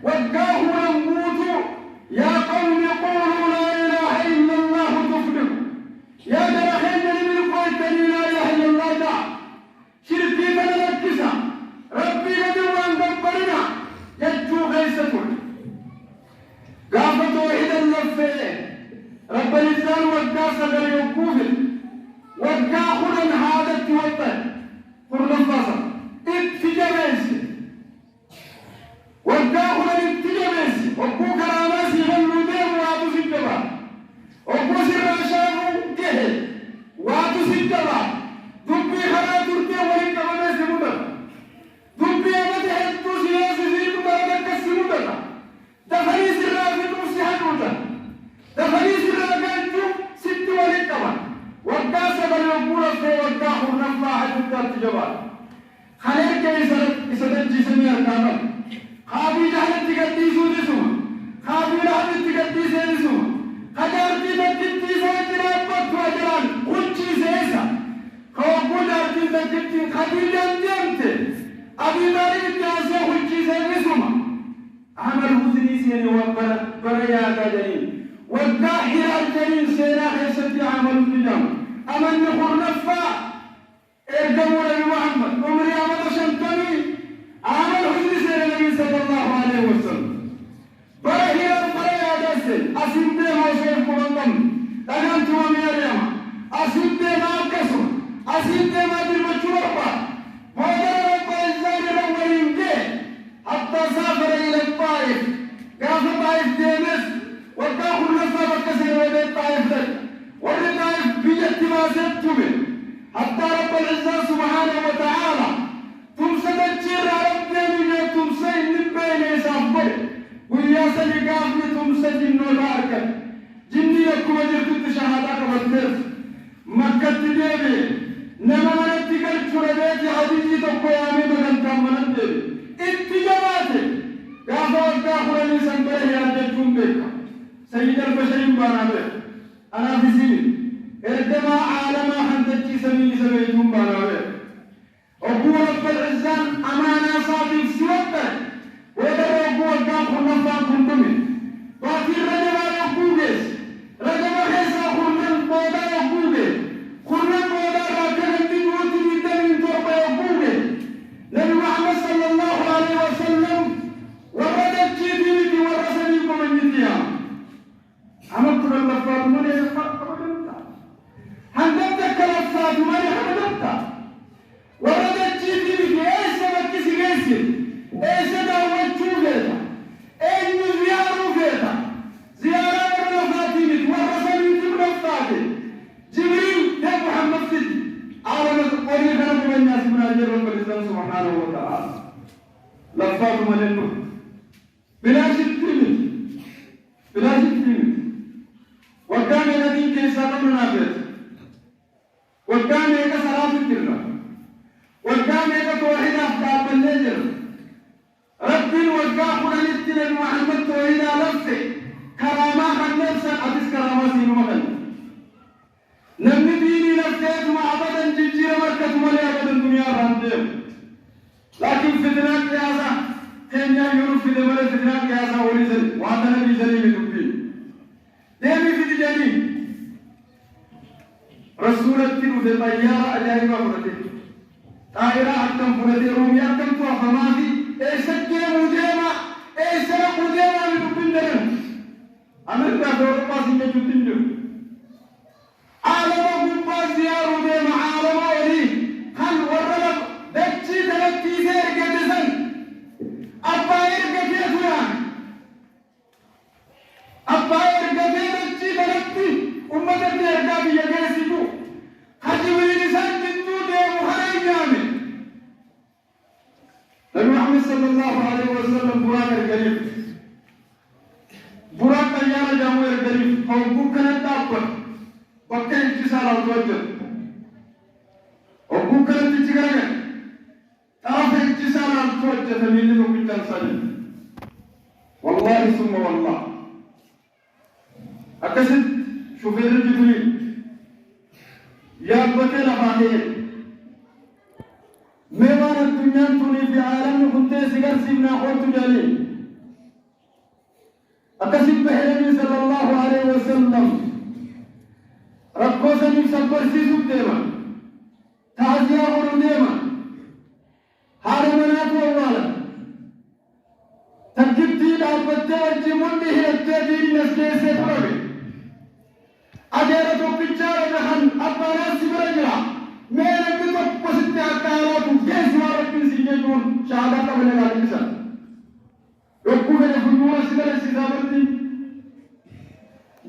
وقاه ينبوت يا قوم قولوا لا إله إلا الله تفلحوا يا درخين من قوتني لا إله إلا الله دا شركي فنركسا ربي ندوان دبرنا يجو غيستون قافة توحيد اللفة رب الإنسان وقاه سقر يوقوفل وقاه خلن هذا التوطن قرن فاصل اتجابيس وقاه خلن اتجابيس وقو كراماس يغلو ديم واتو سجبا وقو سراشاكو كهل واتو سجبا دبي خلا ترتي ولك بميس مدر دبي أمده هدو سياسي زيكو بردك السمدر دفني سرافي تمسيحة مدر دفني سرافي ست ولك بميس وقاه سبل يقول في وقاه نفا حدود التجوال خليل كيسدن جسمي الكامل خابي جهل تقديسو دسوما خابي لحظ تقديسي دسوما خجارتي تقديسي جرابت وجران خلچي سيسا خوكو جارتي تقديسي خديجة ديمت أبي داري تياسي خلچي سيسوما عمل حسني سيني وبرياتا جنين والداحر الجنين سينا خيستي عمل النجام أمن نخور نفا إرقموا لي محمد عمري أمد شمتني عمل حسن سينا النبي صلى الله عليه وسلم برهير البرياتا سين أسيب دي ما سيف قرندم أنت وميريم أسيب دي ما أكسر أسيب دي ما دي مجوربا مودر رب الإنسان الأولين جي حتى سافر إلى الطائف قاف طائف ديمس وقاخوا النفا بكسر ودي الطائف لك والطائف بجد ما سبتم حتى رب العزة سبحانه وتعالى تمسد الجير رب ديني تمسي نبين يسافر وياسا لقافني تمسد النولارك جني يكو وجرتت شهادك بالنفس مكة تديبي نما منتك الجربات حديثي تقوامي مدن كامنا ديبي اتجاباتي قافا وقاخوا لني سنبره يادتكم بيكا سيد البشر بانا بيك أنا في سيني إردما عالما حندتي سميني سميتهم بانا بيك أقول رب العزان أمانا صادق سوطة ويدر أقول قام خلنفا كنتمي باقي رجبا يقوغيس رجبا خيسا خلنن بودا يقوغيس خلنن بودا راكنا تنوتي ندمين توبا يقوغيس نبي محمد صلى الله عليه وسلم وردت جيديني ورسليكم من يديام عملت باللفات من يخفق وجمتا هندتك لفات من يخفقتا وردت جيدي بك ايش مكسي قيسي ايش دعوة جوغيتا ايش زيارو فيتا زيارة ورنفاتيني ورسلين تبنفتاتي جبريل يا محمد سيدي عالم القرية كانت من الناس من أجل رب الإسلام سبحانه وتعالى لفات من النور بلا شتيمت بلا شتيمت وكان الذي كيسا منافق وكان يك صلاة الجنة وكان يك توحيد أفكار بالنجر رب وكاخنا نتنا محمد توحيد لفه كرامة خنفسا حديث كرامة سينو مكان نمني ديني لفه ما أبدا جيجير مركز ملي أبدا الدنيا راندهم لكن فتنات كياسا كينيا يورو في دمالة فتنات كياسا وليسل وهذا نبي سليم يدبين ديمي في دجاني رسول التنو ذي طيارة أجايبا فرده طائرة أكتم فرده رومي أكتم توافماتي إيسا كيم وديما إيسا رب وديما يدبين درم أمريكا دوربا سنجا جتين جو عالما قبا زيار وديما عالما ولي خل ورلب دكتي تلتي سير كدسن أباير كتيسويا أباير كتيسويا تلتي أمتك يرقى بيجيسيكو خجوين سن جدو ديمو خرينيامي نبي محمد صلى الله عليه وسلم براك الكريم براك تيانا جامو الكريم فوقو كانت تابر بكا انتصال الوجه وقو كانت تجرغة طرف انتصال الوجه تميني نوكي تنسل والله ثم والله أكسد شوفير جبريل يا بطل فاهين ميوان الدنيا توني في عالم كنت سيغر سيبنا خوت جالي أكسب بحلمي صلى الله عليه وسلم رقوسني سبر سيسو ديما تعزيا ورو ديما هارمنات ووالا تكتي دابتة وجموني هي التدين نسكيسي فرابي أجيرتو بيجارة نحن أبانا سبرجلا ميرا بيطب بسيطة أكارات وكيس واربين سيجيجون شهادة قبل الغالبسة يقول لي فنورة سيدة سيدابتي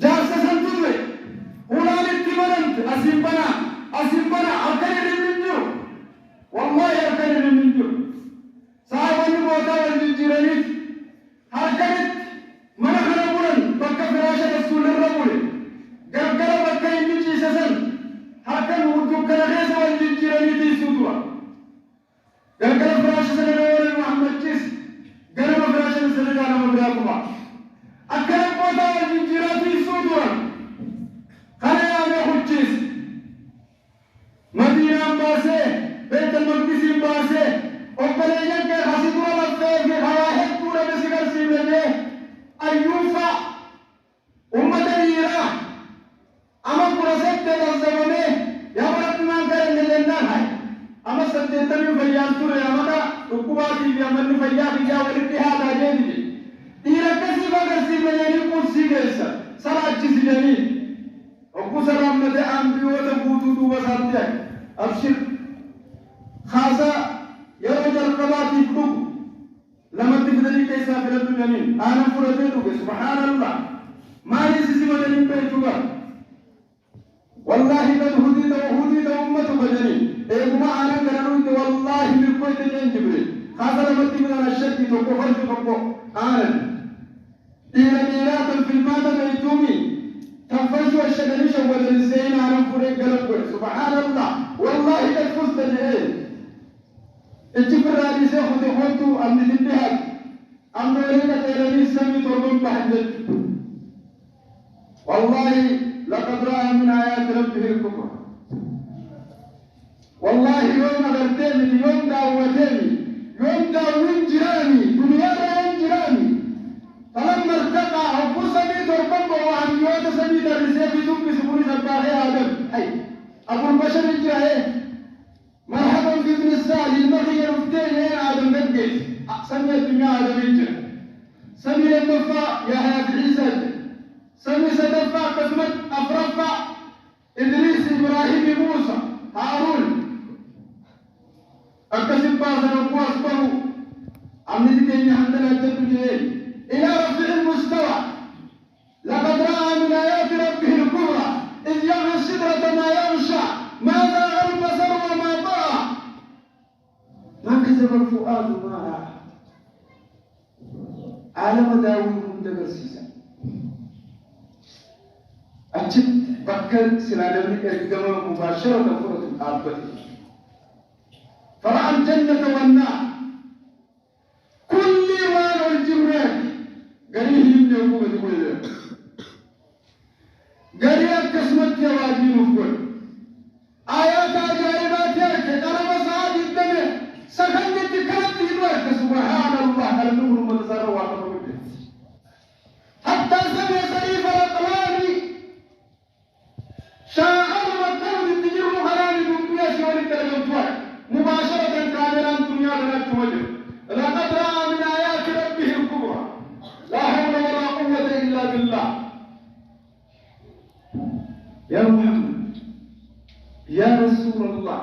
جارسة سنتوزي هنالك تمرنت أسيبنا أكير منجو والله أكير منجو صاحبني موتا والجيرانيت هكذا من خلقون بكا فراشة رسول الربول قرقر بكا يمجي سسن هكذا وردو كنغيس والجيرانيت يسودوا قرقر فراشة سنرول محمد جيس قرقر فراشة سنرول مبراكما أكرم موتا والجيرانيت يسودوا خلي أنا خجيس مدينة باسه بيت المقدس باسه وبلغنا كحسيبنا لفظ حواهد كورا بسكر سيبلده أيوفا أمة الإيرا أما كورا سبت الزمانه يا مرد ما كان لنا هاي أما سبت تلو فيان سورة يا مكا ركوباتي يا من فيان يا والاتحاد أجنبي إيرا كسيبا كسيبلده كورسي كيسا سراج سيجاني أبو سلام ندى أمبي وتبوتو دوبا سامتك أبشر خاصة يرجع القباتي فلوك لما تفضلي كيسا في الدنيا أنا فرتيتك سبحان الله ما يسيسي مدنين بيتوك والله قد هديت أمتك بدني إيقما أنا كرنويت والله بالكويت جنجبري خاصة لما تفضل الشك توقو فرج توقو أنا إيرات في المادة بيتومي تنفجوا الشجريش والإنسان على فريق قلبه سبحان الله والله قد فزت لإيه الجبر هذه سيخذ يخوتو أم نتبهك أم نورينا تيراني سمي تربم بحجج والله لقد رأى من آيات ربه الكبرى والله يوم غرتيني يوم دعوتيني يوم دعوين جيراني دنيا رأيين جيراني فلما ارتقى حب سمي تربم وعن يوم سمي درسيه ثم سبوني سباحي آدم أي أبو البشر الجاهي مرحبا في ابن السعد المغي رفتين هنا آدم نبقيت سمي الدنيا آدم الجنة سمي المفا يا حياة عيسى سمي سدفا قسمت أفرفا إدريس إبراهيم موسى هارون أكسب باسا نقواس بهو عمني كيني حمدنا التبجيل إلى رفع المستوى لقد رأى من آيات ربه الكبرى إذ يغشى السدرة ما يغشى ماذا البصر وما طغى ما كذب الفؤاد ما رأى عالم داويهم دبرسيسا أجد بكر سلالمني إرقام مباشرة فرة الآبة فرأى الجنة والنار كل وان والجمرات قريه يبني وقوة يقول ذلك قريه كسمت يواجين وفقل آيات عجائبات يركي قرب سعاد الدمي سخنت كرت يدوك سبحان الله النور متصر واقف بك حتى سمع سليف الأقلام شاعر مكتب التجر خلاني دنيا شوالي ترجمتها مباشرة كاملا دنيا لنك وجه لقد رأى من آيات ربه الكبرى لا حول ولا قوة إلا بالله يا محمد يا رسول الله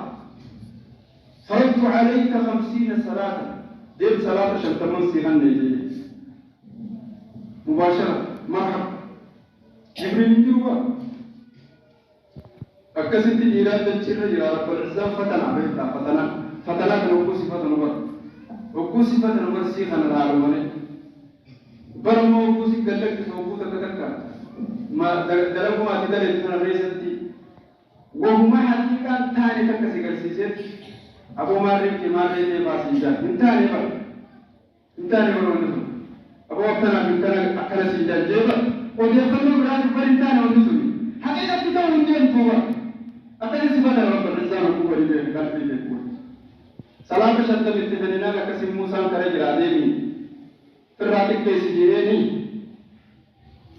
فرضت عليك 50 صلاة ديب صلاة شتمن سيغن نيجي مباشرة مرحبا جبريل يجوا أكسنت جيران تشير جرا رب العزة فتنا بيتا فتنا كنوكو صفة نمبر وكو صفة نمبر سيغن العالمين برمو وكو سيغلق سوكو تكتكا ما دلقوا ما تدري من الرئيسة وهم حقيقة تاني تكسي كرسيسيت أبو مارك مارك باسيجا انتاني ونسو أبو وقتنا بنتنا أكل سيجا جيبا وديفنو براد برنتانا ونسو حقيقة تتا وندين فوا أتاني سبحانه رب الرزان وقوة لديه كالبي لكوة سلام شتى بنتفننا لكسي موسى كرجل عديني فراتك كيسي جيني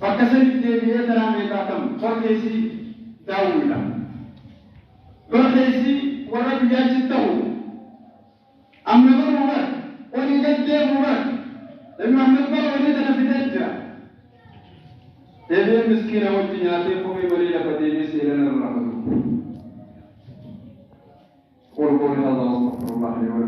فكسني دي ترى ميتاتم فرقيسي داولا فرقيسي ورب جاجتو أما بروما ولدت بروما لما أحمد بر ولدنا في دجا تبي مسكينة والدنيا تبغى مريضة بدي مسيرنا الرحمة قول قولي هذا واستغفر الله لي ولكم